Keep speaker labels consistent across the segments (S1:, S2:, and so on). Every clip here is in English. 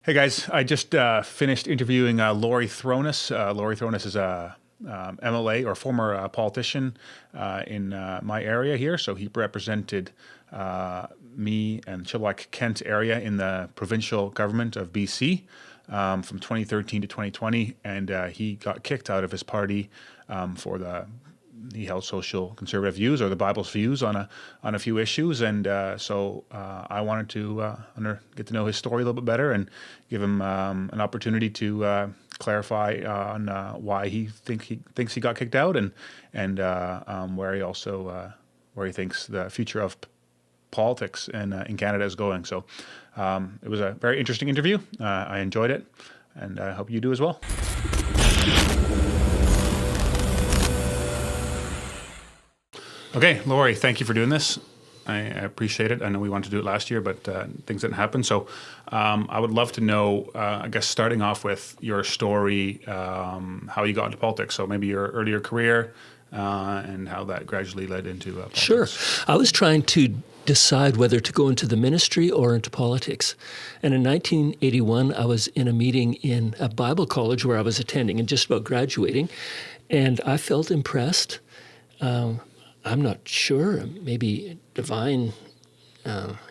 S1: Hey guys, I just finished interviewing Laurie Throness. Laurie Throness is a MLA or former politician in my area here. So he represented me and Chilliwack Kent area in the provincial government of BC from 2013 to 2020, and he got kicked out of his party he held social conservative views, or the Bible's views, on a few issues, and so I wanted to get to know his story a little bit better and give him an opportunity to clarify on why he thinks he got kicked out, and where he thinks the future of politics in Canada is going. So it was a very interesting interview. I enjoyed it, and I hope you do as well. Okay, Laurie, thank you for doing this. I appreciate it. I know we wanted to do it last year, but things didn't happen. So I would love to know, I guess, starting off with your story, how you got into politics. So maybe your earlier career and how that gradually led into politics.
S2: Sure. I was trying to decide whether to go into the ministry or into politics. And in 1981, I was in a meeting in a Bible college where I was attending and just about graduating. And I felt impressed. I'm not sure, maybe divine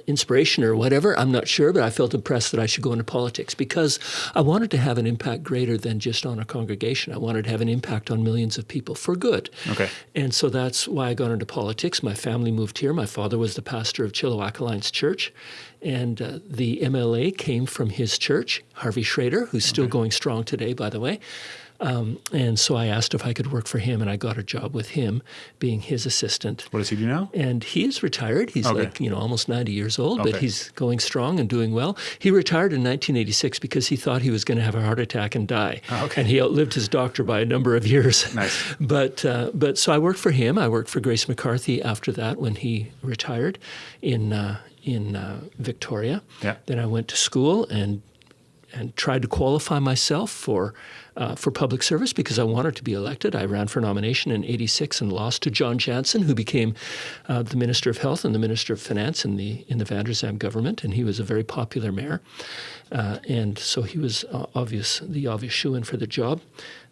S2: inspiration or whatever, I'm not sure, but I felt impressed that I should go into politics because I wanted to have an impact greater than just on a congregation. I wanted to have an impact on millions of people for good.
S1: Okay.
S2: And so that's why I got into politics. My family moved here. My father was the pastor of Chilliwack Alliance Church, and the MLA came from his church, Harvey Schrader, who's still going strong today, by the way. And so I asked if I could work for him, and I got a job with him, being his assistant.
S1: What does he do now?
S2: And he is retired. He's almost 90 years old, but he's going strong and doing well. He retired in 1986 because he thought he was going to have a heart attack and die. And he outlived his doctor by a number of years.
S1: Nice.
S2: But so I worked for him. I worked for Grace McCarthy after that when he retired in Victoria.
S1: Yeah.
S2: Then I went to school and tried to qualify myself for public service because I wanted to be elected. I ran for nomination in '86 and lost to John Jansen, who became the Minister of Health and the Minister of Finance in the Van der Zalm government, and he was a very popular mayor. And so he was the obvious shoo-in for the job.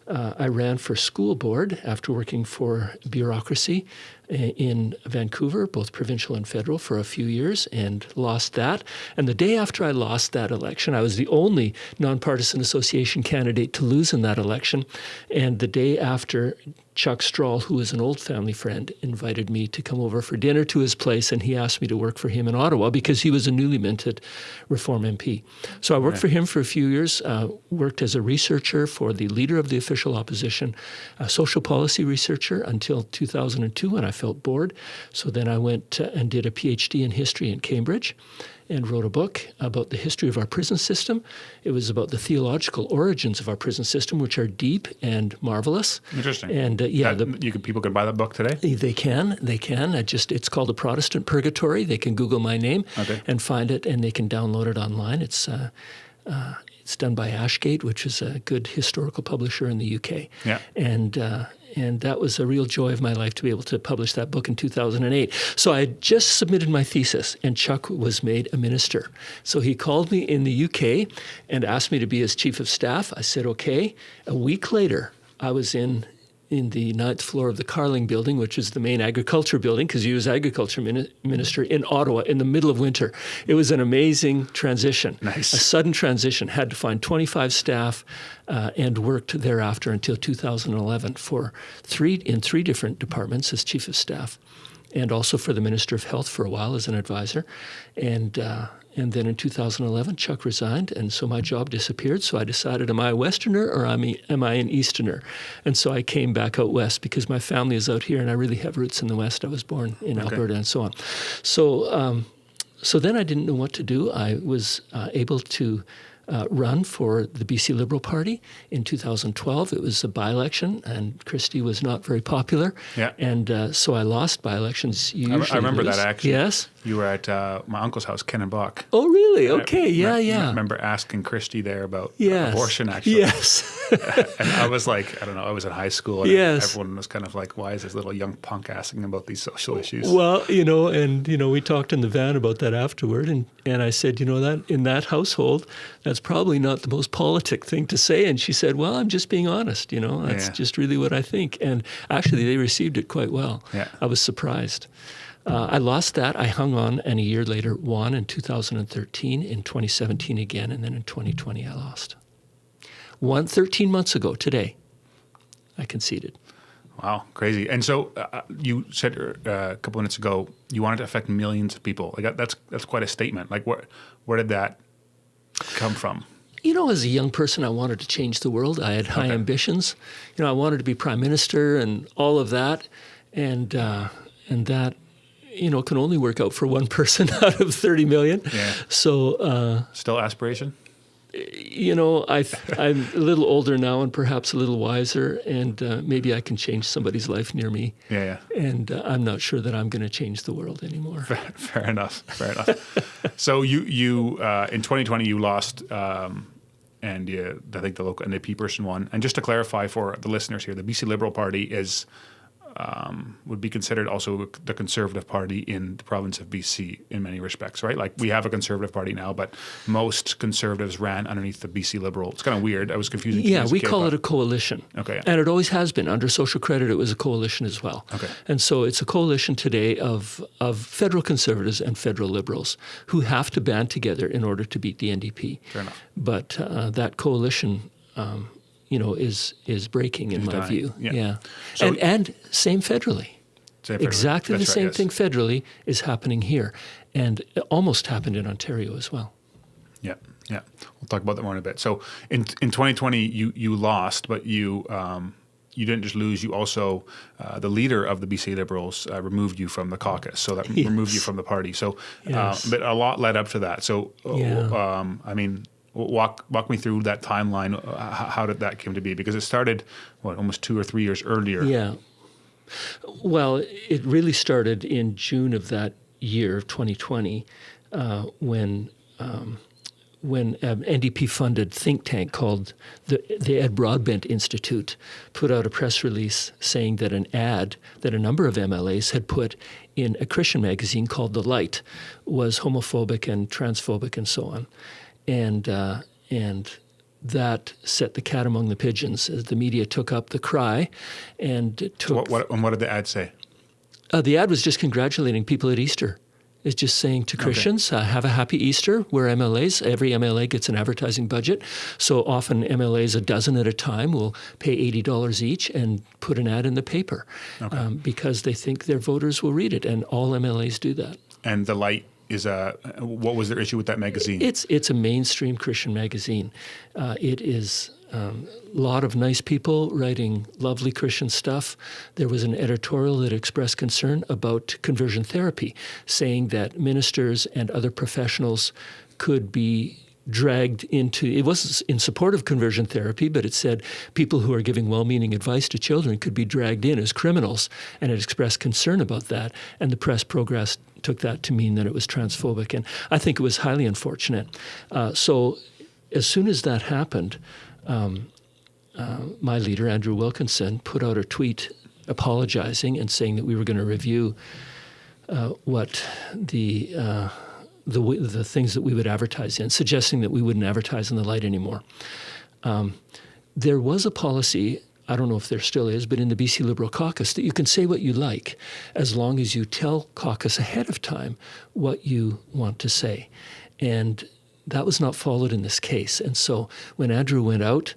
S2: I ran for school board after working for bureaucracy in Vancouver, both provincial and federal, for a few years, and lost that. And the day after I lost that election, I was the only nonpartisan association candidate to lose in that election. And the day after, Chuck Strahl, who is an old family friend, invited me to come over for dinner to his place, and he asked me to work for him in Ottawa because he was a newly minted Reform MP. So I worked for him for a few years, worked as a researcher for the leader of the official opposition, a social policy researcher until 2002 when I felt bored. So then I went and did a PhD in history in Cambridge and wrote a book about the history of our prison system. It was about the theological origins of our prison system, which are deep and marvelous.
S1: Interesting.
S2: And
S1: people can buy that book today?
S2: They can. It's called The Protestant Purgatory. They can Google my name and find it, and they can download it online. It's done by Ashgate, which is a good historical publisher in the UK.
S1: Yeah.
S2: And that was a real joy of my life to be able to publish that book in 2008. So I had just submitted my thesis, and Chuck was made a minister. So he called me in the UK and asked me to be his chief of staff. I said, okay. A week later, I was in the 9th floor of the Carling building, which is the main agriculture building, because he was agriculture minister in Ottawa in the middle of winter. It was an amazing transition.
S1: Nice.
S2: A sudden transition. Had to find 25 staff and worked thereafter until 2011 in three different departments as chief of staff, and also for the Minister of Health for a while as an advisor. And then in 2011, Chuck resigned, and so my job disappeared. So I decided, am I a Westerner or am I an Easterner? And so I came back out west because my family is out here, and I really have roots in the West. I was born in Alberta and so on. So then I didn't know what to do. I was able to run for the BC Liberal Party in 2012. It was a by-election, and Christie was not very popular.
S1: Yeah.
S2: And so I lost by-elections.
S1: I remember that, actually.
S2: Yes?
S1: You were at my uncle's house, Kennebunk.
S2: Oh, really? Okay,
S1: I remember asking Christie there about abortion, actually.
S2: Yes.
S1: And I was like, I don't know, I was in high school, and everyone was kind of like, why is this little young punk asking about these social issues?
S2: Well, we talked in the van about that afterward, and I said, that in that household, that's that's probably not the most politic thing to say. And she said, well, I'm just being honest, that's just really what I think. And actually, they received it quite well.
S1: Yeah.
S2: I was surprised. I lost that. I hung on, and a year later won in 2013, in 2017 again, and then in 2020 I lost. Won 13 months ago today. I conceded.
S1: Wow, crazy. And so you said a couple minutes ago you wanted to affect millions of people. Like that's quite a statement. Like where did that come from?
S2: As a young person, I wanted to change the world. I had high ambitions. I wanted to be prime minister and all of that, and that can only work out for one person out of 30 million.
S1: Yeah.
S2: So
S1: still aspiration.
S2: I'm a little older now and perhaps a little wiser, and maybe I can change somebody's life near me.
S1: Yeah.
S2: And I'm not sure that I'm going to change the world anymore.
S1: Fair enough. So you in 2020 you lost, and I think the local NDP person won. And just to clarify for the listeners here, the BC Liberal Party is would be considered also the Conservative Party in the province of BC in many respects, right? Like we have a Conservative Party now, but most Conservatives ran underneath the BC Liberal. It's kind of weird. I was confusing.
S2: Yeah, we call it a coalition.
S1: Okay.
S2: And it always has been. Under social credit, it was a coalition as well. Okay. And so it's a coalition today of federal Conservatives and federal Liberals who have to band together in order to beat the NDP.
S1: Fair enough.
S2: But that coalition is breaking in my view. Yeah. So, and same federally. Exactly the same thing federally is happening here, and it almost happened in Ontario as well.
S1: Yeah. We'll talk about that more in a bit. So in 2020, you lost, but you didn't just lose. You also the leader of the BC Liberals removed you from the caucus, so that removed you from the party. So, but a lot led up to that. So, I mean. Walk me through that timeline. How did that come to be? Because it started, almost 2 or 3 years earlier.
S2: Yeah. Well, it really started in June of that year of 2020 when an NDP-funded think tank called the Ed Broadbent Institute put out a press release saying that an ad that a number of MLAs had put in a Christian magazine called The Light was homophobic and transphobic and so on. And that set the cat among the pigeons as the media took up the cry and took...
S1: What did the ad say?
S2: The ad was just congratulating people at Easter. It's just saying to Christians, have a happy Easter. We're MLAs. Every MLA gets an advertising budget. So often MLAs, a dozen at a time, will pay $80 each and put an ad in the paper because they think their voters will read it. And all MLAs do that.
S1: And The Light what was their issue with that magazine?
S2: It's a mainstream Christian magazine. It is a lot of nice people writing lovely Christian stuff. There was an editorial that expressed concern about conversion therapy, saying that ministers and other professionals could be dragged into, it wasn't in support of conversion therapy, but it said people who are giving well-meaning advice to children could be dragged in as criminals, and it expressed concern about that, and the press progress took that to mean that it was transphobic, and I think it was highly unfortunate. So as soon as that happened, my leader, Andrew Wilkinson, put out a tweet apologizing and saying that we were going to review what the things that we would advertise in, suggesting that we wouldn't advertise in The Light anymore. There was a policy, I don't know if there still is, but in the BC Liberal caucus, that you can say what you like as long as you tell caucus ahead of time what you want to say. And that was not followed in this case. And so when Andrew went out,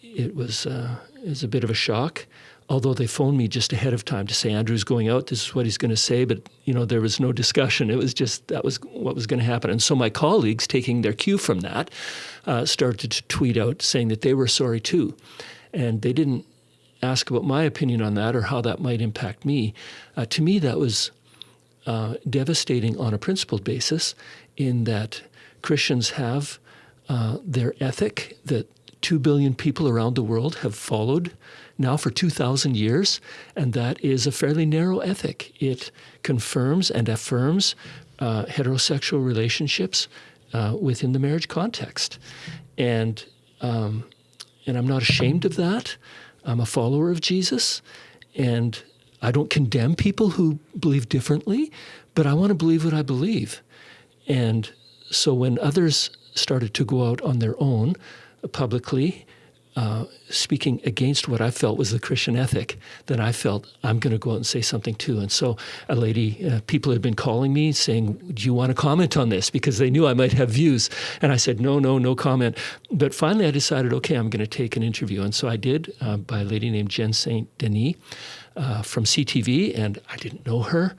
S2: it was a bit of a shock. Although they phoned me just ahead of time to say, Andrew's going out, this is what he's going to say, but there was no discussion. It was just, that was what was going to happen. And so my colleagues, taking their cue from that, started to tweet out saying that they were sorry too. And they didn't ask about my opinion on that or how that might impact me. To me, that was devastating on a principled basis, in that Christians have their ethic that 2 billion people around the world have followed now for 2,000 years, and that is a fairly narrow ethic. It confirms and affirms heterosexual relationships within the marriage context. And I'm not ashamed of that. I'm a follower of Jesus, and I don't condemn people who believe differently, but I want to believe what I believe. And so when others started to go out on their own publicly, speaking against what I felt was the Christian ethic, then I felt I'm going to go out and say something too. And so people had been calling me saying, do you want to comment on this? Because they knew I might have views. And I said, no comment. But finally I decided, okay, I'm going to take an interview. And so I did, by a lady named Jen St. Denis from CTV, and I didn't know her.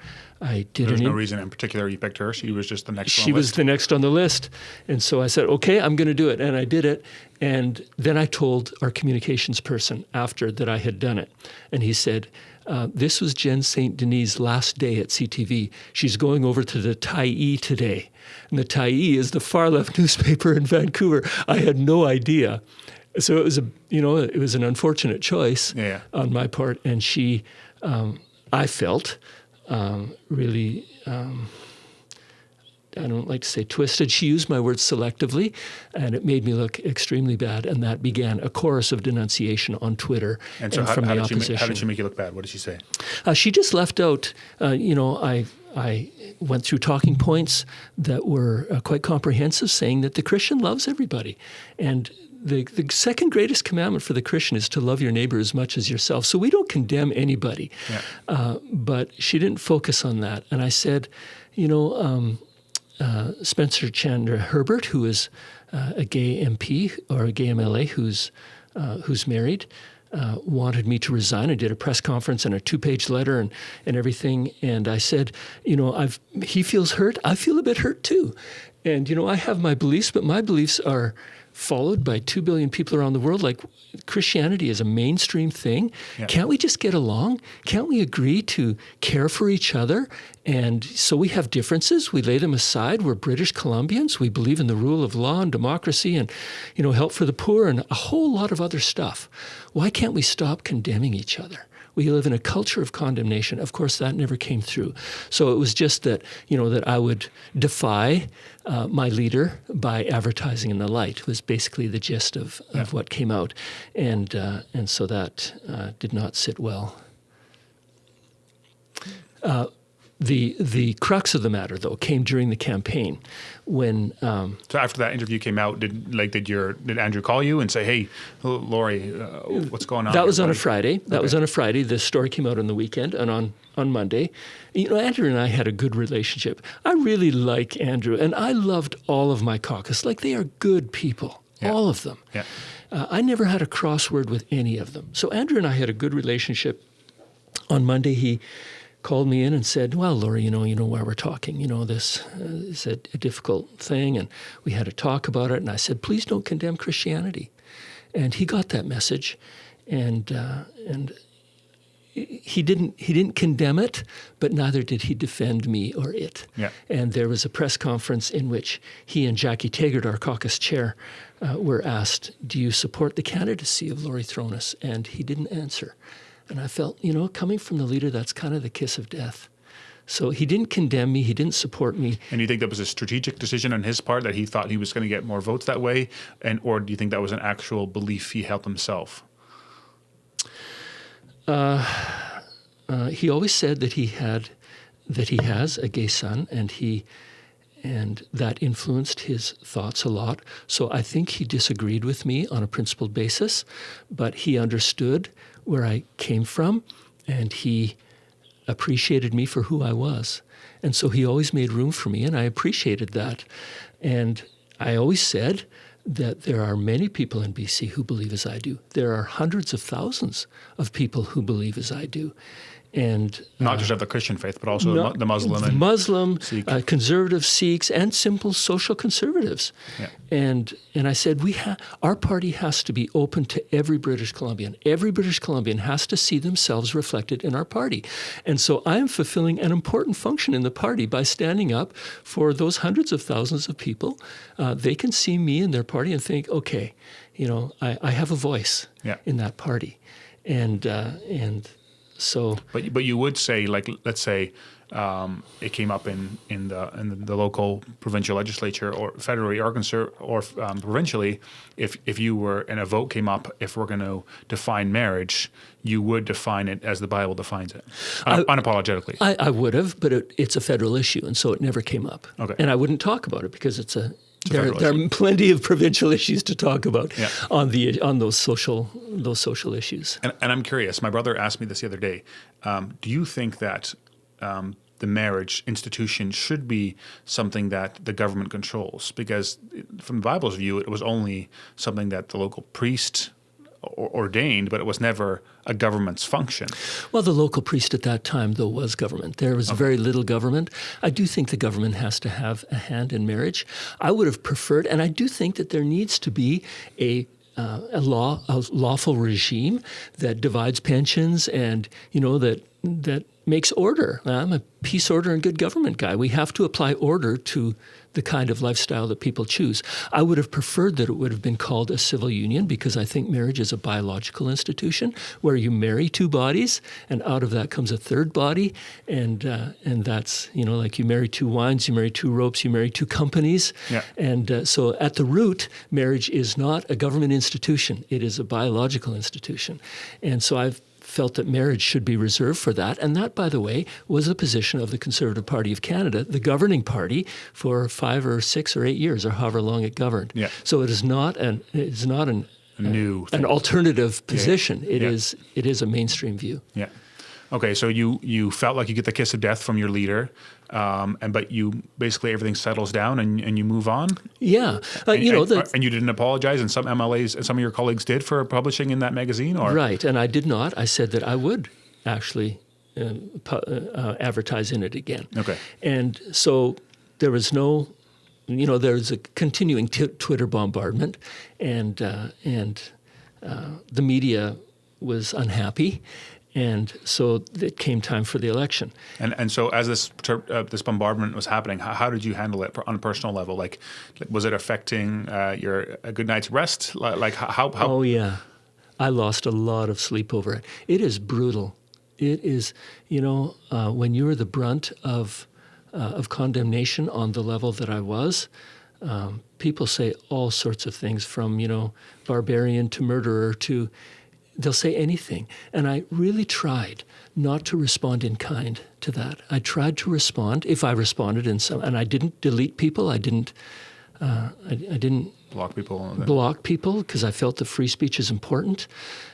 S2: There's
S1: no reason in particular you picked her. She was just the next on the list.
S2: She was the next on the list. And so I said, okay, I'm going to do it. And I did it. And then I told our communications person after that I had done it. And he said, this was Jen St. Denis' last day at CTV. She's going over to the Tyee today. And the Tyee is the far-left newspaper in Vancouver. I had no idea. So it was an unfortunate choice on my part. And she, I felt, really, I don't like to say twisted. She used my words selectively, and it made me look extremely bad. And that began a chorus of denunciation on Twitter and from the opposition.
S1: How did she make you look bad? What did she say?
S2: She just left out, I went through talking points that were quite comprehensive, saying that the Christian loves everybody. And the second greatest commandment for the Christian is to love your neighbor as much as yourself. So we don't condemn anybody. Yeah. But she didn't focus on that. And I said, Spencer Chandler Herbert, who is a gay MP or a gay MLA who's married, wanted me to resign. I did a press conference and a 2-page letter and everything. And I said, he feels hurt. I feel a bit hurt too. And, I have my beliefs, but my beliefs are followed by 2 billion people around the world. Like, Christianity is a mainstream thing. Yeah. Can't we just get along? Can't we agree to care for each other? And so we have differences. We lay them aside. We're British Columbians. We believe in the rule of law and democracy and, help for the poor and a whole lot of other stuff. Why can't we stop condemning each other? We live in a culture of condemnation. Of course, that never came through. So it was just that, that I would defy my leader by advertising in the light was basically the gist of what came out. And so that did not sit well. The crux of the matter, though, came during the campaign when.
S1: So after that interview came out, did Andrew call you and say, "Hey, Laurie, what's going on?"
S2: That was on a Friday. That was on a Friday. The story came out on the weekend, and on Monday, Andrew and I had a good relationship. I really like Andrew, and I loved all of my caucus. Like, they are good people, all of them. Yeah. I never had a crossword with any of them. So Andrew and I had a good relationship. On Monday, he called me in and said, well, Laurie, you know why we're talking. This is a difficult thing, and we had a talk about it. And I said, please don't condemn Christianity. And he got that message, and he didn't condemn it, but neither did he defend me or it. Yeah. And there was a press conference in which he and Jackie Taggart, our caucus chair, were asked, do you support the candidacy of Laurie Throness? And he didn't answer. And I felt, coming from the leader, that's kind of the kiss of death. So he didn't condemn me. He didn't support me.
S1: And you think that was a strategic decision on his part, that he thought he was going to get more votes that way? Or do you think that was an actual belief he held himself?
S2: He always said that he has a gay son, and that influenced his thoughts a lot. So I think he disagreed with me on a principled basis, but he understood where I came from, and he appreciated me for who I was. And so he always made room for me, and I appreciated that. And I always said that there are many people in BC who believe as I do. There are hundreds of thousands of people who believe as I do. And
S1: not just of the Christian faith, but also the Muslim and
S2: Muslim,
S1: Sikh.
S2: Conservative Sikhs, and simple social conservatives. Yeah. And I said, our party has to be open to every British Columbian. Every British Columbian has to see themselves reflected in our party. And so I am fulfilling an important function in the party by standing up for those hundreds of thousands of people. They can see me in their party and think, okay, I have a voice in that party. And so,
S1: but you would say, like, let's say it came up in the local provincial legislature or federally or provincially, if you were and a vote came up, if we're going to define marriage, you would define it as the Bible defines it, unapologetically.
S2: I would have, but it's a federal issue, and so it never came up. Okay. And I wouldn't talk about it because it's a There are plenty of provincial issues to talk about
S1: Yeah.
S2: on those social issues.
S1: And I'm curious. My brother asked me this the other day. Do you think that the marriage institution should be something that the government controls? Because from the Bible's view, it was only something that the local priest ordained, but it was never a government's function.
S2: Well, the local priest at that time, though, was government. There was very little government. I do think the government has to have a hand in marriage. I would have preferred, and I do think that there needs to be a lawful regime that divides pensions and, that makes order. I'm a peace, order, and good government guy. We have to apply order to the kind of lifestyle that people choose. I would have preferred that it would have been called a civil union, because I think marriage is a biological institution where you marry two bodies, and out of that comes a third body, and that's, like you marry two wines, you marry two ropes, you marry two companies.
S1: Yeah.
S2: And so at the root, marriage is not a government institution. It is a biological institution. And so I've felt that marriage should be reserved for that. And that, by the way, was the position of the Conservative Party of Canada, the governing party, for 5 or 6 or 8 years, or however long it governed.
S1: Yeah.
S2: So it is not an alternative position. It is a mainstream view.
S1: Yeah. Okay, so you felt like you get the kiss of death from your leader, but you basically everything settles down and you move on.
S2: Yeah,
S1: and you didn't apologize, and some MLAs and some of your colleagues did for publishing in that magazine, or
S2: right? And I did not. I said that I would actually advertise in it again.
S1: Okay,
S2: and so there was no. There's a continuing Twitter bombardment, and the media was unhappy. And so it came time for the election.
S1: And so as this bombardment was happening, how did you handle it on a personal level? Like was it affecting a good night's rest? Like how?
S2: Oh yeah, I lost a lot of sleep over it. It is brutal. It is, when you're the brunt of condemnation on the level that I was. People say all sorts of things, from barbarian to murderer to. They'll say anything. And I really tried not to respond in kind to that. I tried to respond, if I responded and I didn't delete people. I didn't
S1: block people.
S2: Because I felt that free speech is important.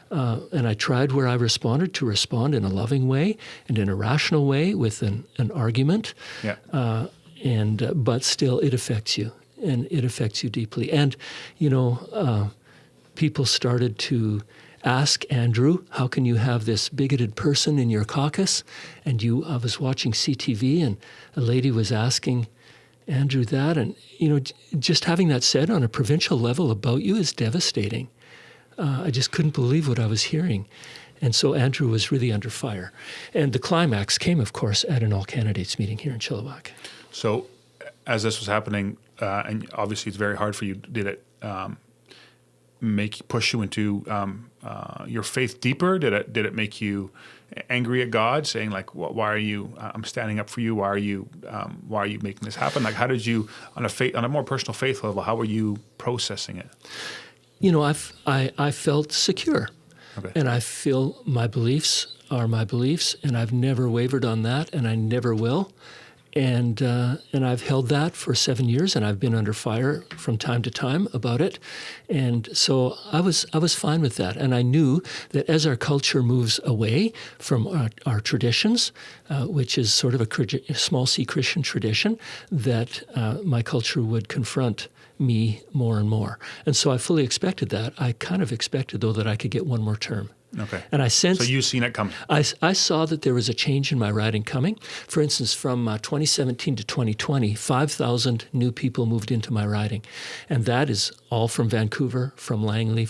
S2: And I tried, where I responded, to respond in a loving way and in a rational way with an argument.
S1: Yeah.
S2: But still, it affects you, and it affects you deeply. And, people started to ask Andrew, how can you have this bigoted person in your caucus? And I was watching CTV, and a lady was asking Andrew that. And, just having that said on a provincial level about you is devastating. I just couldn't believe what I was hearing. And so Andrew was really under fire. And the climax came, of course, at an all-candidates meeting here in Chilliwack.
S1: So as this was happening, and obviously it's very hard for you, did it push you into your faith deeper? Did it make you angry at God, saying like, why are you? I'm standing up for you. Why are you making this happen? Like, how did you, on a more personal faith level, how were you processing it? I felt secure,
S2: okay. And I feel my beliefs are my beliefs, and I've never wavered on that, and I never will. And I've held that for 7 years, and I've been under fire from time to time about it. And so I was fine with that. And I knew that as our culture moves away from our traditions, which is sort of a small C Christian tradition, that my culture would confront me more and more. And so I fully expected that. I kind of expected, though, that I could get one more term.
S1: Okay.
S2: And I sensed.
S1: So you've seen it coming.
S2: I saw that there was a change in my writing coming. For instance, from 2017 to 2020, 5,000 new people moved into my writing. And that is all from Vancouver, from Langley,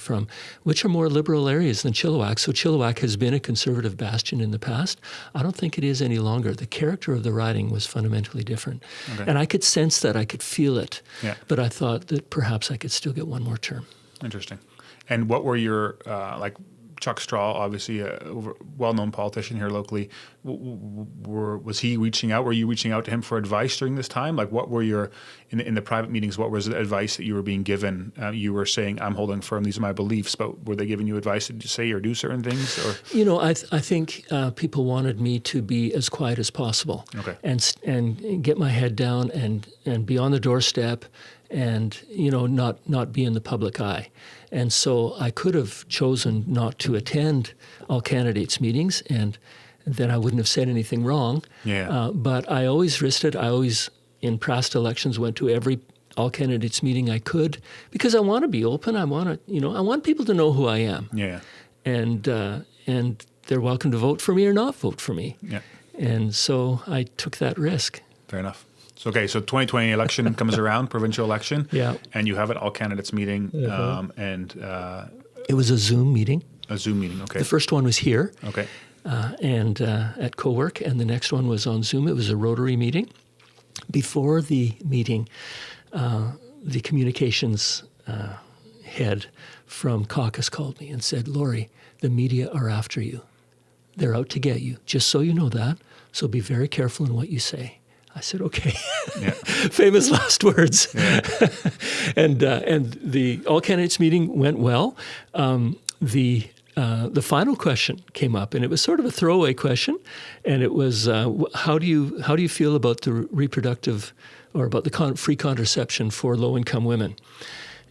S2: which are more liberal areas than Chilliwack. So Chilliwack has been a conservative bastion in the past. I don't think it is any longer. The character of the writing was fundamentally different. Okay. And I could sense that. I could feel it. Yeah. But I thought that perhaps I could still get one more term.
S1: Interesting. And what were your, Chuck Straw, obviously a well-known politician here locally, was he reaching out? Were you reaching out to him for advice during this time? Like, what were your, in the private meetings, what was the advice that you were being given? You were saying, I'm holding firm, these are my beliefs, but were they giving you advice to say or do certain things? Or?
S2: I think people wanted me to be as quiet as possible.
S1: Okay.
S2: And get my head down and be on the doorstep and not be in the public eye. And so I could have chosen not to attend all candidates meetings, and then I wouldn't have said anything wrong.
S1: Yeah.
S2: But I always risked it. I always, in past elections, went to every all candidates meeting I could, because I want to be open. I want to, I want people to know who I am.
S1: Yeah.
S2: And they're welcome to vote for me or not vote for me.
S1: Yeah.
S2: And so I took that risk.
S1: Fair enough. So 2020 election comes around, provincial election.
S2: Yeah.
S1: And you have an all candidates meeting, and
S2: it was a Zoom meeting.
S1: a Zoom meeting. Okay.
S2: The first one was here.
S1: Okay.
S2: And at co-work, and the next one was on Zoom. It was a Rotary meeting. Before the meeting, the communications head from caucus called me and said, "Laurie, the media are after you. They're out to get you, just so you know that. So be very careful in what you say." I said, "Okay."
S1: Yeah.
S2: Famous last words.
S1: Yeah.
S2: And the all candidates meeting went well. The final question came up, and it was sort of a throwaway question, and it was, how do you feel about the reproductive, or about the free contraception for low-income women?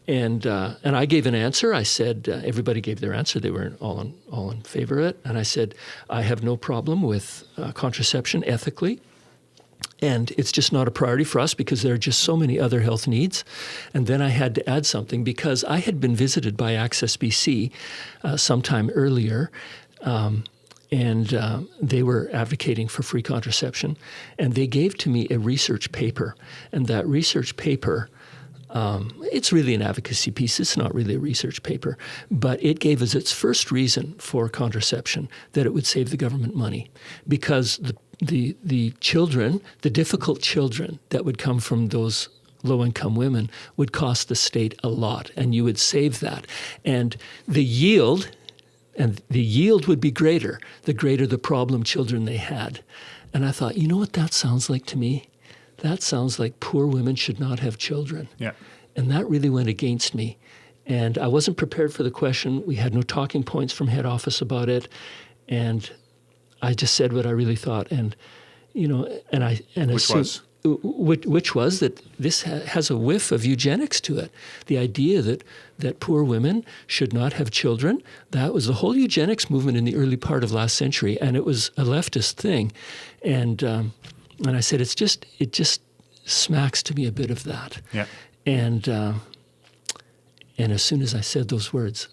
S2: And I gave an answer. I said, everybody gave their answer. They were all in favor of it. And I said, I have no problem with contraception ethically. And it's just not a priority for us because there are just so many other health needs. And then I had to add something because I had been visited by Access BC sometime earlier, and they were advocating for free contraception. And they gave to me a research paper. And that research paper, it's really an advocacy piece. It's not really a research paper. But it gave us its first reason for contraception, that it would save the government money. Because the children, the difficult children that would come from those low-income women would cost the state a lot, and you would save that. And the yield would be greater, the greater the problem children they had. And I thought, you know what that sounds like to me? That sounds like poor women should not have children.
S1: Yeah.
S2: And that really went against me. And I wasn't prepared for the question. We had no talking points from head office about it. And I just said what I really thought, which was that this has a whiff of eugenics to it. The idea that poor women should not have children. That was the whole eugenics movement in the early part of last century, and it was a leftist thing. And I said it just smacks to me a bit of that.
S1: Yeah.
S2: And as soon as I said those words,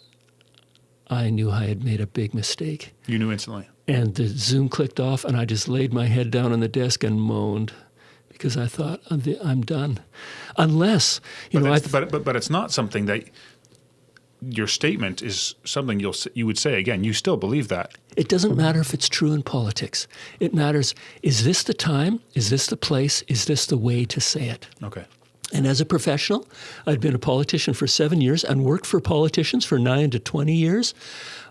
S2: I knew I had made a big mistake.
S1: You knew instantly. And
S2: the Zoom clicked off, and I just laid my head down on the desk and moaned because I thought, I'm done. Unless,
S1: But it's not something that your statement is something you would say again. You still believe that.
S2: It doesn't matter if it's true in politics. It matters, is this the time? Is this the place? Is this the way to say it?
S1: Okay.
S2: And as a professional, I'd been a politician for 7 years and worked for politicians for 9 to 20 years.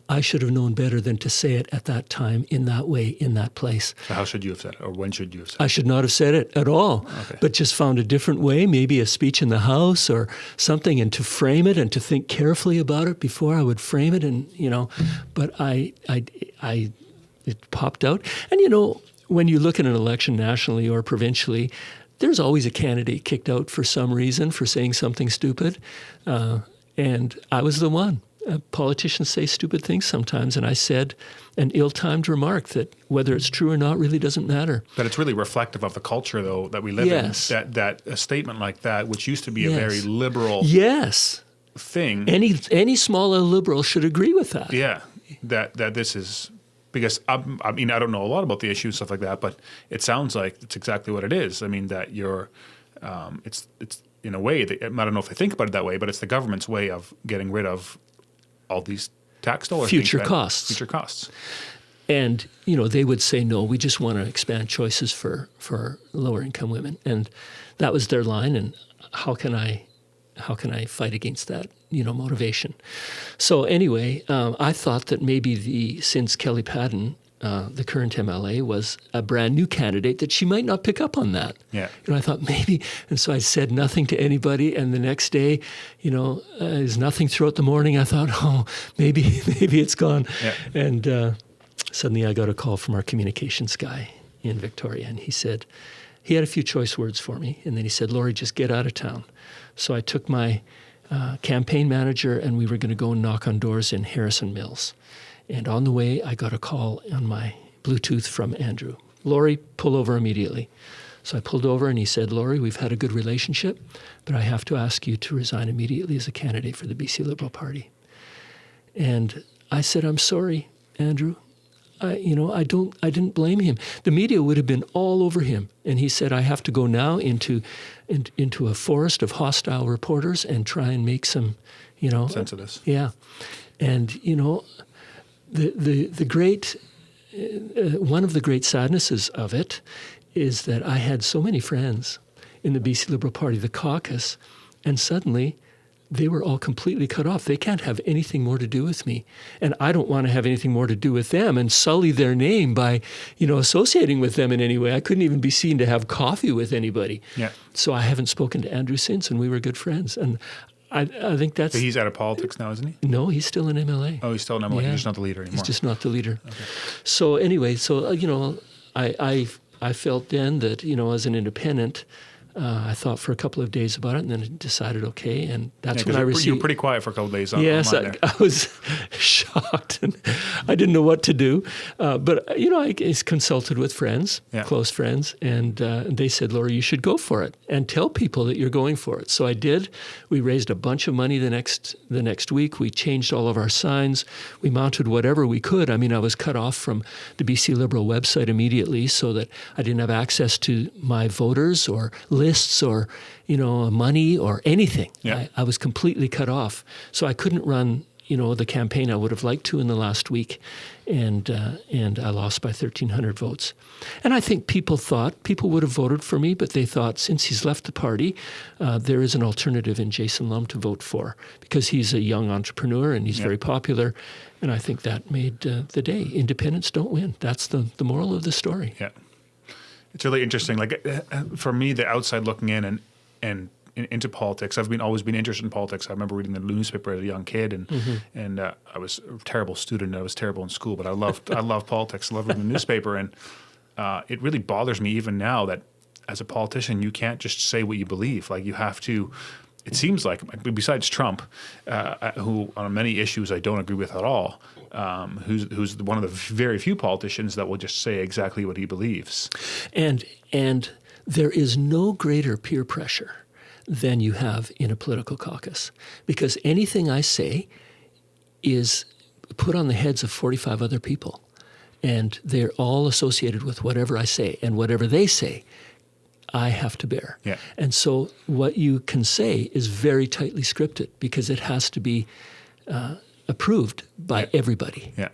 S2: I should have known better than to say it at that time, in that way, in that place.
S1: So how should you have said it, or when should you have said it?
S2: I should not have said it at all, but just found a different way, maybe a speech in the House or something, and to frame it and to think carefully about it before I would frame it. And, but it popped out. And, when you look at an election nationally or provincially, there's always a candidate kicked out for some reason for saying something stupid. And I was the one. Politicians say stupid things sometimes, and I said an ill-timed remark that whether it's true or not really doesn't matter.
S1: But it's really reflective of the culture, though, that we live in. That a statement like that, which used to be a very liberal thing.
S2: Any small liberal should agree with that.
S1: Yeah, that this is, because I don't know a lot about the issue and stuff like that, but it sounds like it's exactly what it is. I mean, that you're, it's in a way, I don't know if they think about it that way, but it's the government's way of getting rid of all these tax dollars.
S2: Future costs. And, they would say, no, we just want to expand choices for lower income women. And that was their line. And how can I fight against that, motivation? So anyway, I thought that maybe since Kelly Padden, the current MLA, was a brand new candidate, that she might not pick up on that.
S1: Yeah.
S2: I thought maybe, and so I said nothing to anybody. And the next day, there's nothing throughout the morning. I thought, oh, maybe it's gone.
S1: Yeah.
S2: And suddenly I got a call from our communications guy in Victoria, and he said, he had a few choice words for me, and then he said, Laurie, just get out of town. So I took my campaign manager, and we were going to go and knock on doors in Harrison Mills. And on the way, I got a call on my Bluetooth from Andrew. Laurie, pull over immediately. So I pulled over, and he said, Laurie, we've had a good relationship, but I have to ask you to resign immediately as a candidate for the BC Liberal Party. And I said, I'm sorry, Andrew. I didn't blame him. The media would have been all over him. And he said, I have to go now into a forest of hostile reporters and try and make some,
S1: sense of this.
S2: Yeah. And, the great, one of the great sadnesses of it is that I had so many friends in the BC Liberal Party, the caucus, and suddenly they were all completely cut off. They can't have anything more to do with me. And I don't want to have anything more to do with them and sully their name by, associating with them in any way. I couldn't even be seen to have coffee with anybody.
S1: Yeah.
S2: So I haven't spoken to Andrew since, and we were good friends. And I think that's...
S1: So he's out of politics now, isn't he?
S2: No, he's still an MLA.
S1: Oh, he's still an MLA.
S2: Yeah.
S1: He's just not the leader anymore.
S2: He's just not the leader.
S1: Okay.
S2: So anyway, I felt then that, as an independent, I thought for a couple of days about it, and then I decided, okay, and that's when I received...
S1: You were pretty quiet for a couple of days
S2: yes,
S1: online
S2: I was shocked, and I didn't know what to do. But, I consulted with friends, close friends, and they said, Laurie, you should go for it and tell people that you're going for it. So I did. We raised a bunch of money the next week. We changed all of our signs. We mounted whatever we could. I mean, I was cut off from the BC Liberal website immediately so that I didn't have access to my voters or lists or, money or anything.
S1: Yeah.
S2: I was completely cut off. So I couldn't run, the campaign I would have liked to in the last week. And I lost by 1,300 votes. And I think people would have voted for me, but they thought since he's left the party, there is an alternative in Jason Lum to vote for because he's a young entrepreneur and he's very popular. And I think that made the day. Independents don't win. That's the moral of the story.
S1: Yeah. It's really interesting. Like for me, the outside looking in and into politics, I've always been interested in politics. I remember reading the newspaper as a young kid, and I was a terrible student. I was terrible in school, but I loved politics. I loved reading the newspaper, and it really bothers me even now that as a politician, you can't just say what you believe. Like you have to. It seems like, besides Trump, who on many issues I don't agree with at all, who's one of the very few politicians that will just say exactly what he believes.
S2: And there is no greater peer pressure than you have in a political caucus, because anything I say is put on the heads of 45 other people, and they're all associated with whatever I say, and whatever they say, I have to bear.
S1: Yeah.
S2: And so what you can say is very tightly scripted because it has to be approved by everybody.
S1: Yeah.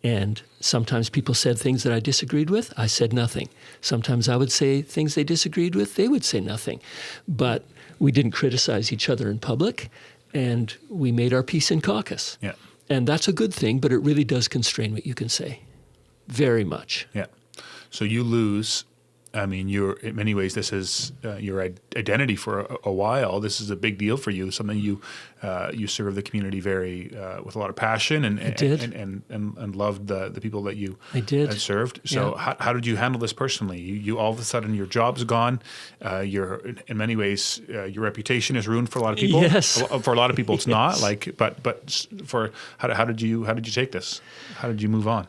S2: And sometimes people said things that I disagreed with. I said nothing. Sometimes I would say things they disagreed with. They would say nothing. But we didn't criticize each other in public, and we made our peace in caucus.
S1: Yeah.
S2: And that's a good thing, but it really does constrain what you can say. Very much.
S1: Yeah. So you lose. I mean, in many ways, this is your identity for a while. This is a big deal for you. Something you serve the community very with a lot of passion and loved the people that you had served. So how did you handle this personally? You all of a sudden your job's gone. In many ways your reputation is ruined for a lot of people.
S2: Yes.
S1: For a lot of people, it's not. Like, but for how did you take this? How did you move on?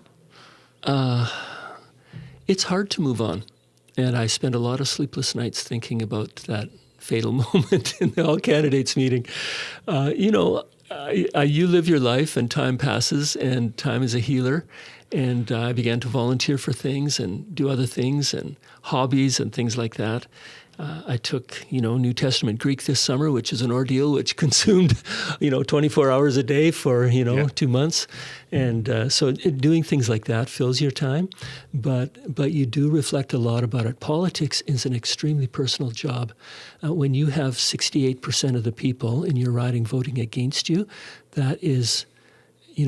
S2: It's hard to move on. And I spent a lot of sleepless nights thinking about that fatal moment in the all candidates meeting. You live your life and time passes and time is a healer. And I began to volunteer for things and do other things and hobbies and things like that. I took, New Testament Greek this summer, which is an ordeal, which consumed, 24 hours a day for, 2 months. And so doing things like that fills your time. But you do reflect a lot about it. Politics is an extremely personal job. When you have 68% of the people in your riding voting against you, that is...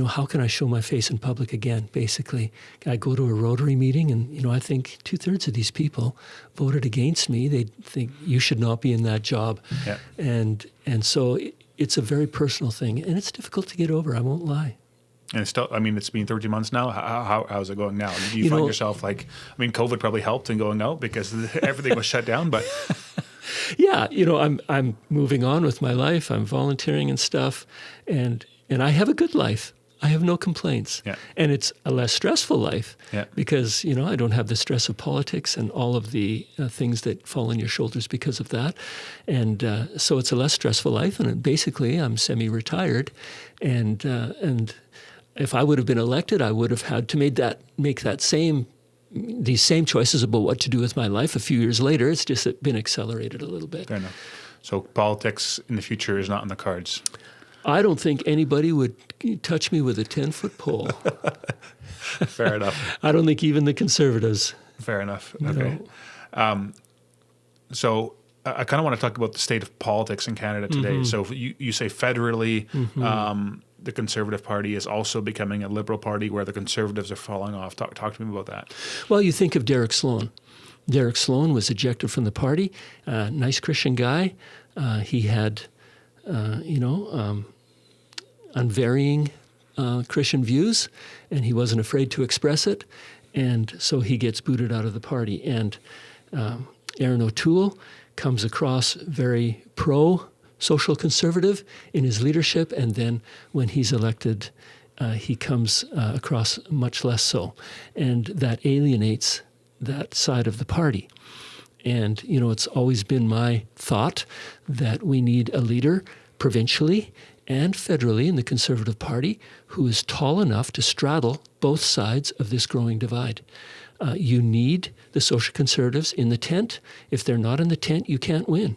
S2: how can I show my face in public again, basically? I go to a Rotary meeting and, I think 2/3 of these people voted against me. They think you should not be in that job. Yeah. And so it's a very personal thing, and it's difficult to get over, I won't lie.
S1: And it's still, I mean, it's been 13 months now. How's it going now? Do you,
S2: You
S1: find
S2: know-
S1: yourself like, I mean, COVID probably helped in going out because everything was shut down, but
S2: Yeah, I'm moving on with my life. I'm volunteering and stuff, and I have a good life. I have no complaints.
S1: Yeah.
S2: And it's a less stressful life
S1: Yeah.
S2: because, I don't have the stress of politics and all of the things that fall on your shoulders because of that. And so it's a less stressful life. And basically, I'm semi-retired. And if I would have been elected, I would have had to make these same choices about what to do with my life a few years later. It's just been accelerated a little bit.
S1: fair enough. So politics in the future is not in the cards.
S2: I don't think anybody would touch me with a 10-foot pole.
S1: Fair enough.
S2: I don't think even the Conservatives.
S1: Fair enough. Okay. So I kind of want to talk about the state of politics in Canada today. So if you say federally, the Conservative Party is also becoming a Liberal Party where the Conservatives are falling off. Talk to me about that.
S2: Well, you think of Derek Sloan. Derek Sloan was ejected from the party. Nice Christian guy. He had, unvarying Christian views, and he wasn't afraid to express it. And so he gets booted out of the party. And Aaron O'Toole comes across very pro-social conservative in his leadership, and then when he's elected, he comes across much less so. And that alienates that side of the party. And, it's always been my thought that we need a leader provincially and federally in the Conservative Party who is tall enough to straddle both sides of this growing divide. You need the social conservatives in the tent. If they're not in the tent, you can't win.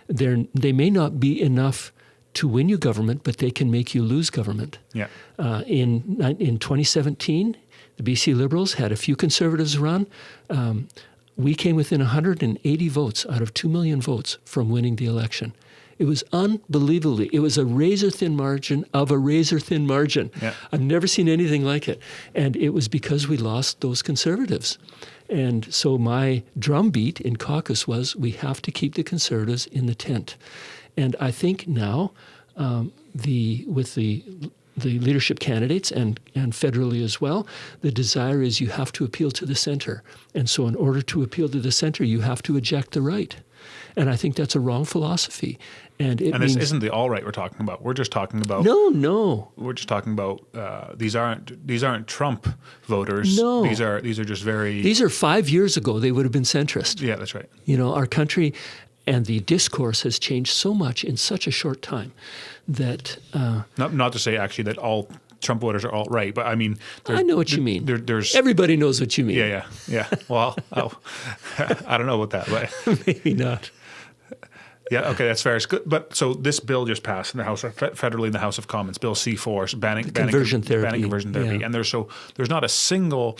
S2: They may not be enough to win you government, but they can make you lose government.
S1: Yeah.
S2: In 2017, the BC Liberals had a few Conservatives run. We came within 180 votes out of 2 million votes from winning the election. It was unbelievably. It was a razor-thin margin of a razor-thin margin.
S1: Yeah.
S2: I've never seen anything like it. And it was because we lost those Conservatives. And so my drumbeat in caucus was we have to keep the Conservatives in the tent. And I think now with the leadership candidates and federally as well, the desire is you have to appeal to the center. And so in order to appeal to the center, you have to eject the right. And I think that's a wrong philosophy. And
S1: this isn't the all right we're talking about. We're just talking about
S2: No.
S1: We're just talking about these aren't Trump voters.
S2: No.
S1: These are just very.
S2: These are 5 years ago. They would have been centrist.
S1: Yeah, that's right.
S2: Our country and the discourse has changed so much in such a short time that
S1: Not to say actually that all Trump voters are alt-right, but I mean,
S2: I know what you mean.
S1: There's
S2: Everybody knows what you mean.
S1: yeah. Well, I don't know about that, but
S2: Maybe not.
S1: yeah, okay, that's fair. It's good. But so this bill just passed in the House, federally in the House of Commons, Bill C4, banning
S2: conversion therapy.
S1: banning conversion therapy,
S2: Yeah.
S1: and there's not a single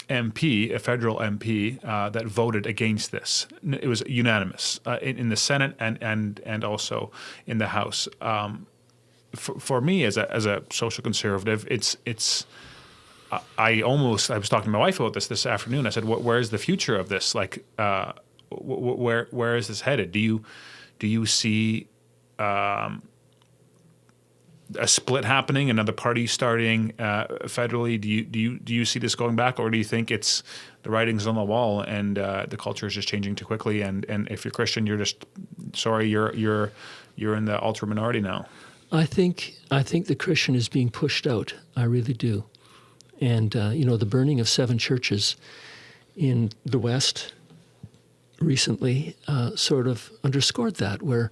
S1: MP, a federal MP, that voted against this. It was unanimous in the Senate and also in the House. For me, as a social conservative, it's. I was talking to my wife about this afternoon. I said, "Where is the future of this? Like, where is this headed? Do you see a split happening, another party starting federally? Do you see this going back, or do you think it's the writing's on the wall and the culture is just changing too quickly? And if you're Christian, you're just sorry, you're in the ultra minority now."
S2: I think the Christian is being pushed out. I really do. And the burning of 7 churches in the West recently sort of underscored that, where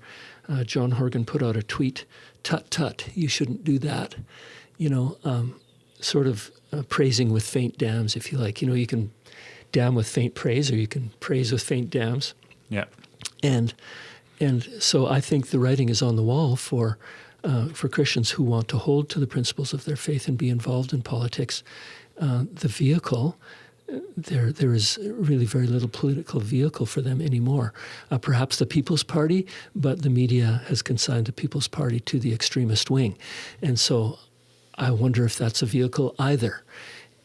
S2: John Horgan put out a tweet, "Tut, tut, you shouldn't do that," sort of praising with faint dams, if you like. You can damn with faint praise, or you can praise with faint dams.
S1: Yeah.
S2: And so I think the writing is on the wall for Christians who want to hold to the principles of their faith and be involved in politics. The vehicle, there is really very little political vehicle for them anymore. Perhaps the People's Party, but the media has consigned the People's Party to the extremist wing. And so I wonder if that's a vehicle either.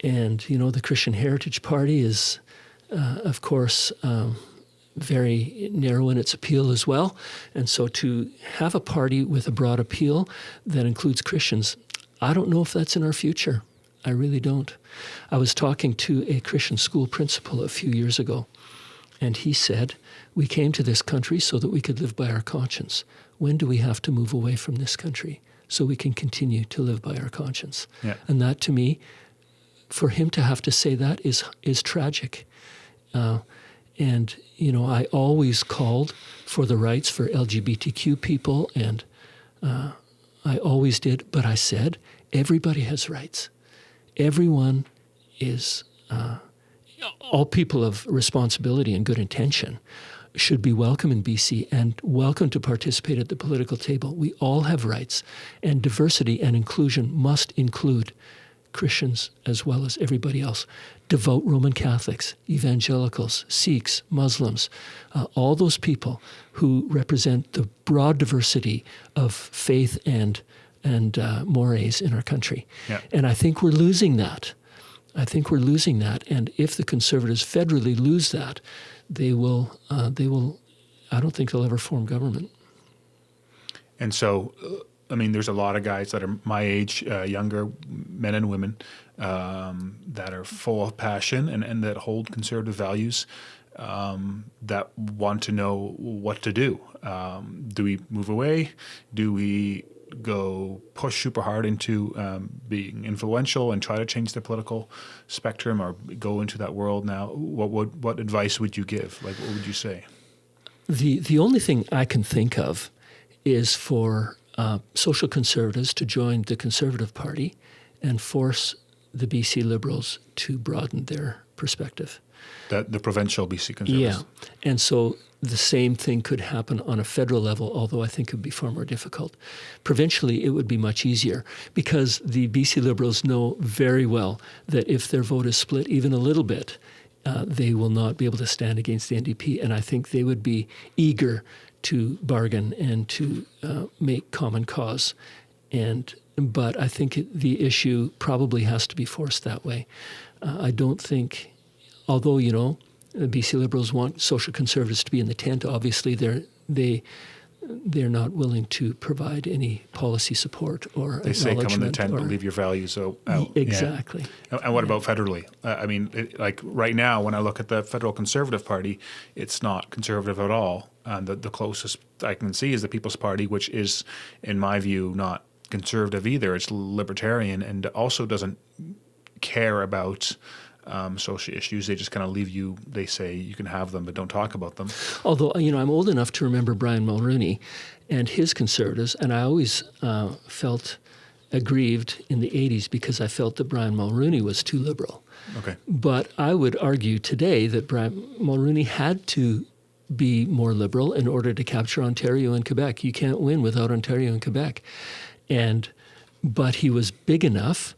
S2: And, the Christian Heritage Party is, of course, very narrow in its appeal as well. And so to have a party with a broad appeal that includes Christians, I don't know if that's in our future. I really don't. I was talking to a Christian school principal a few years ago, and he said, we came to this country so that we could live by our conscience. When do we have to move away from this country so we can continue to live by our conscience?
S1: Yeah.
S2: And that, to me, for him to have to say that is tragic. And, I always called for the rights for LGBTQ people, and I always did. But I said, everybody has rights. Everyone is, all people of responsibility and good intention should be welcome in BC and welcome to participate at the political table. We all have rights, and diversity and inclusion must include Christians as well as everybody else. Devout Roman Catholics, evangelicals, Sikhs, Muslims, all those people who represent the broad diversity of faith and mores in our country.
S1: Yeah.
S2: And I think we're losing that. And if the Conservatives federally lose that, they will, I don't think they'll ever form government.
S1: And so, there's a lot of guys that are my age, younger men and women, that are full of passion and that hold conservative values, that want to know what to do. Do we move away? Do we go push super hard into being influential and try to change the political spectrum, or go into that world now? What advice would you give? Like, what would you say?
S2: The only thing I can think of is for social conservatives to join the Conservative Party and force the BC Liberals to broaden their perspective.
S1: The provincial BC Conservatives.
S2: Yeah, and so the same thing could happen on a federal level, although I think it would be far more difficult. Provincially, it would be much easier because the BC Liberals know very well that if their vote is split even a little bit, they will not be able to stand against the NDP, and I think they would be eager to bargain and to make common cause. But I think the issue probably has to be forced that way. I don't think, although, the BC Liberals want social conservatives to be in the tent, obviously they're not willing to provide any policy support or
S1: they say come in the tent but leave your values out.
S2: Exactly.
S1: Yeah. And what about federally? Like right now, when I look at the federal Conservative Party, it's not conservative at all. And the closest I can see is the People's Party, which is, in my view, not conservative either. It's libertarian and also doesn't care about social issues. They just kind of leave you, they say you can have them, but don't talk about them.
S2: Although, I'm old enough to remember Brian Mulroney and his Conservatives, and I always felt aggrieved in the 80s because I felt that Brian Mulroney was too liberal.
S1: Okay.
S2: But I would argue today that Brian Mulroney had to be more liberal in order to capture Ontario and Quebec. You can't win without Ontario and Quebec. But he was big enough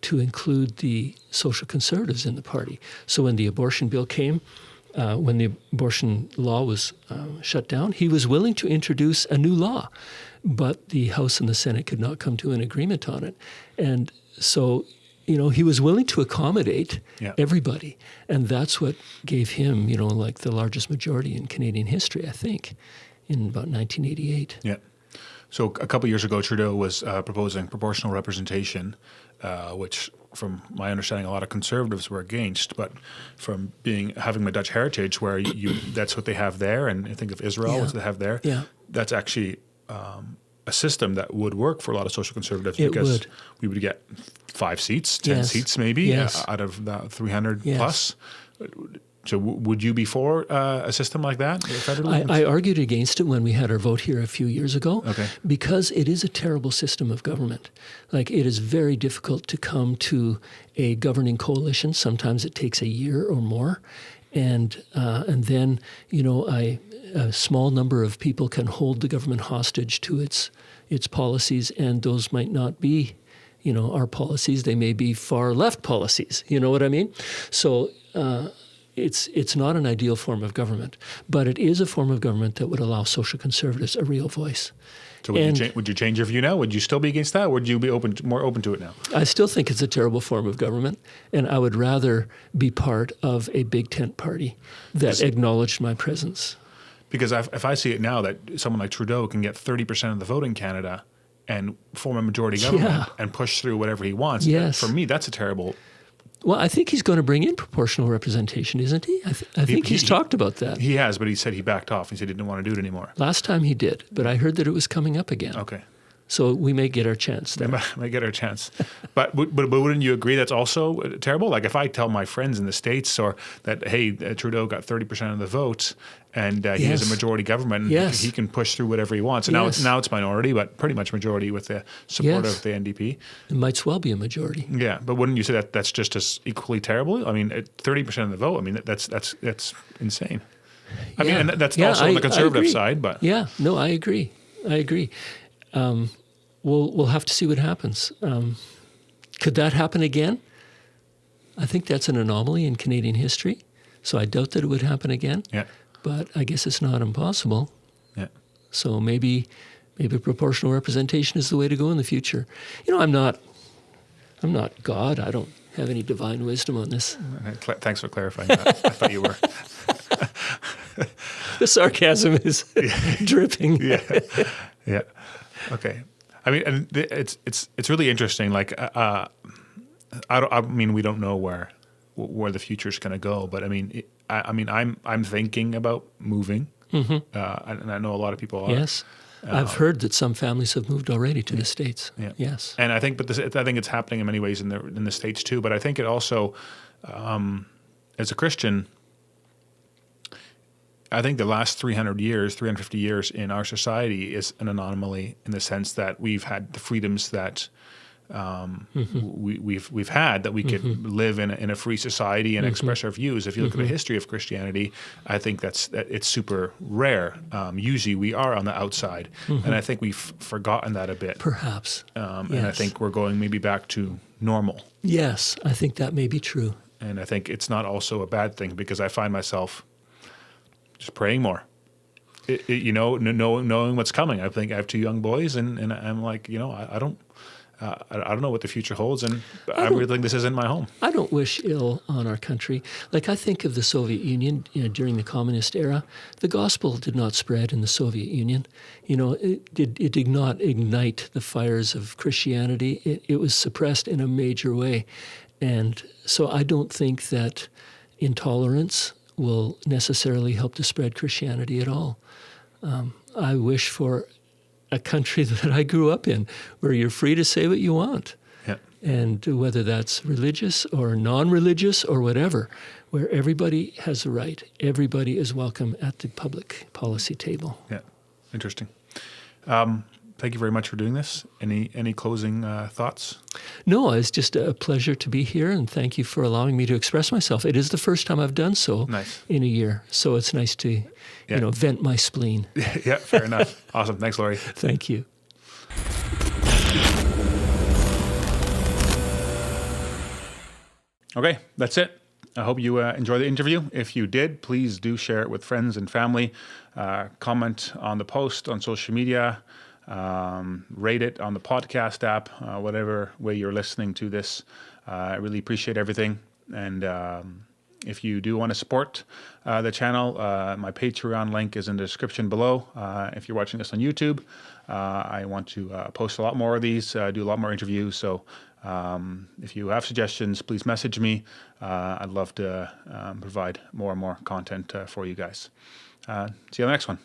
S2: to include the social conservatives in the party. So when the abortion bill came, when the abortion law was shut down, he was willing to introduce a new law, but the House and the Senate could not come to an agreement on it. And so, he was willing to accommodate everybody. And that's what gave him, like the largest majority in Canadian history, I think, in about 1988.
S1: Yeah. So a couple of years ago, Trudeau was proposing proportional representation, which, from my understanding, a lot of conservatives were against. But from having my Dutch heritage, where that's what they have there, and I think of Israel, what they have there, that's actually a system that would work for a lot of social conservatives because we would get 5 seats, 10 seats maybe out of the 300 plus. So would you be for a system like that federally?
S2: I argued against it when we had our vote here a few years ago, because it is a terrible system of government. Like, it is very difficult to come to a governing coalition. Sometimes it takes a year or more. And then, a small number of people can hold the government hostage to its policies, and those might not be, our policies. They may be far left policies. You know what I mean? So it's not an ideal form of government, but it is a form of government that would allow social conservatives a real voice.
S1: So would you change your view now? Would you still be against that? Or would you be more open to it now?
S2: I still think it's a terrible form of government, and I would rather be part of a big tent party that acknowledged my presence.
S1: Because if I see it now that someone like Trudeau can get 30% of the vote in Canada, and form a majority government
S2: Yeah.
S1: and push through whatever he wants.
S2: Yes.
S1: For me, that's a terrible.
S2: Well, I think he's going to bring in proportional representation, isn't he? I think he's talked about that.
S1: He has, but he said he backed off. He said he didn't want to do it anymore.
S2: Last time he did, but I heard that it was coming up again.
S1: Okay.
S2: So we may get our chance
S1: They
S2: there.
S1: might get our chance. But wouldn't you agree that's also terrible? Like if I tell my friends in the States or that, hey, Trudeau got 30% of the votes and he has a
S2: Yes.
S1: majority government and
S2: Yes.
S1: he can push through whatever he wants. And
S2: Yes.
S1: now it's minority, but pretty much majority with the support
S2: Yes.
S1: of the NDP.
S2: It might well be a majority.
S1: Yeah, but wouldn't you say that that's just as equally terrible? I mean, 30% of the vote, I mean, that's insane. I mean, and that's also on the conservative
S2: agree.
S1: side, but
S2: Yeah, no, I agree. We'll have to see what happens. Could that happen again? I think that's an anomaly in Canadian history, so I doubt that it would happen again.
S1: yeah,
S2: But I guess it's not impossible.
S1: yeah.
S2: So maybe proportional representation is the way to go in the future. You know, I'm not God. I don't have any divine wisdom on this.
S1: Thanks for clarifying that. I thought you were.
S2: The sarcasm is dripping.
S1: Yeah. Okay. I mean, and it's really interesting. Like, I mean, we don't know where the future's going to go, but I mean, I'm thinking about moving, and I know a lot of people are.
S2: Yes. I've heard that some families have moved already to the States.
S1: Yeah.
S2: Yes.
S1: And I think, I think it's happening in many ways in the States too. But I think it also, as a Christian, I think the last 350 years in our society is an anomaly in the sense that we've had the freedoms that we've had, that we could live in a free society and express our views. If you look at the history of Christianity, I think that it's super rare. Usually we are on the outside, and I think we've forgotten that a bit.
S2: Perhaps.
S1: And I think we're going maybe back to normal.
S2: Yes, I think that may be true.
S1: And I think it's not also a bad thing because I find myself just praying more. Knowing what's coming. I think I have two young boys, and I'm like, I don't know what the future holds, and I really think this isn't my home.
S2: I don't wish ill on our country. Like I think of the Soviet Union during the communist era. The gospel did not spread in the Soviet Union. It did not ignite the fires of Christianity. It was suppressed in a major way. And so I don't think that intolerance will necessarily help to spread Christianity at all. I wish for a country that I grew up in where you're free to say what you want.
S1: Yeah.
S2: And whether that's religious or non-religious or whatever, where everybody has a right, everybody is welcome at the public policy table.
S1: Yeah. Interesting. Thank you very much for doing this. Any closing thoughts?
S2: No, it's just a pleasure to be here, and thank you for allowing me to express myself. It is the first time I've done so in a year, so it's nice to vent my spleen.
S1: Yeah, fair enough. Awesome. Thanks, Laurie.
S2: Thank you.
S1: Okay, that's it. I hope you enjoyed the interview. If you did, please do share it with friends and family. Comment on the post on social media. Rate it on the podcast app, whatever way you're listening to this. I really appreciate everything. And if you do want to support the channel, my Patreon link is in the description below. If you're watching this on YouTube, I want to post a lot more of these, do a lot more interviews. So if you have suggestions, please message me. I'd love to provide more and more content for you guys. See you on the next one.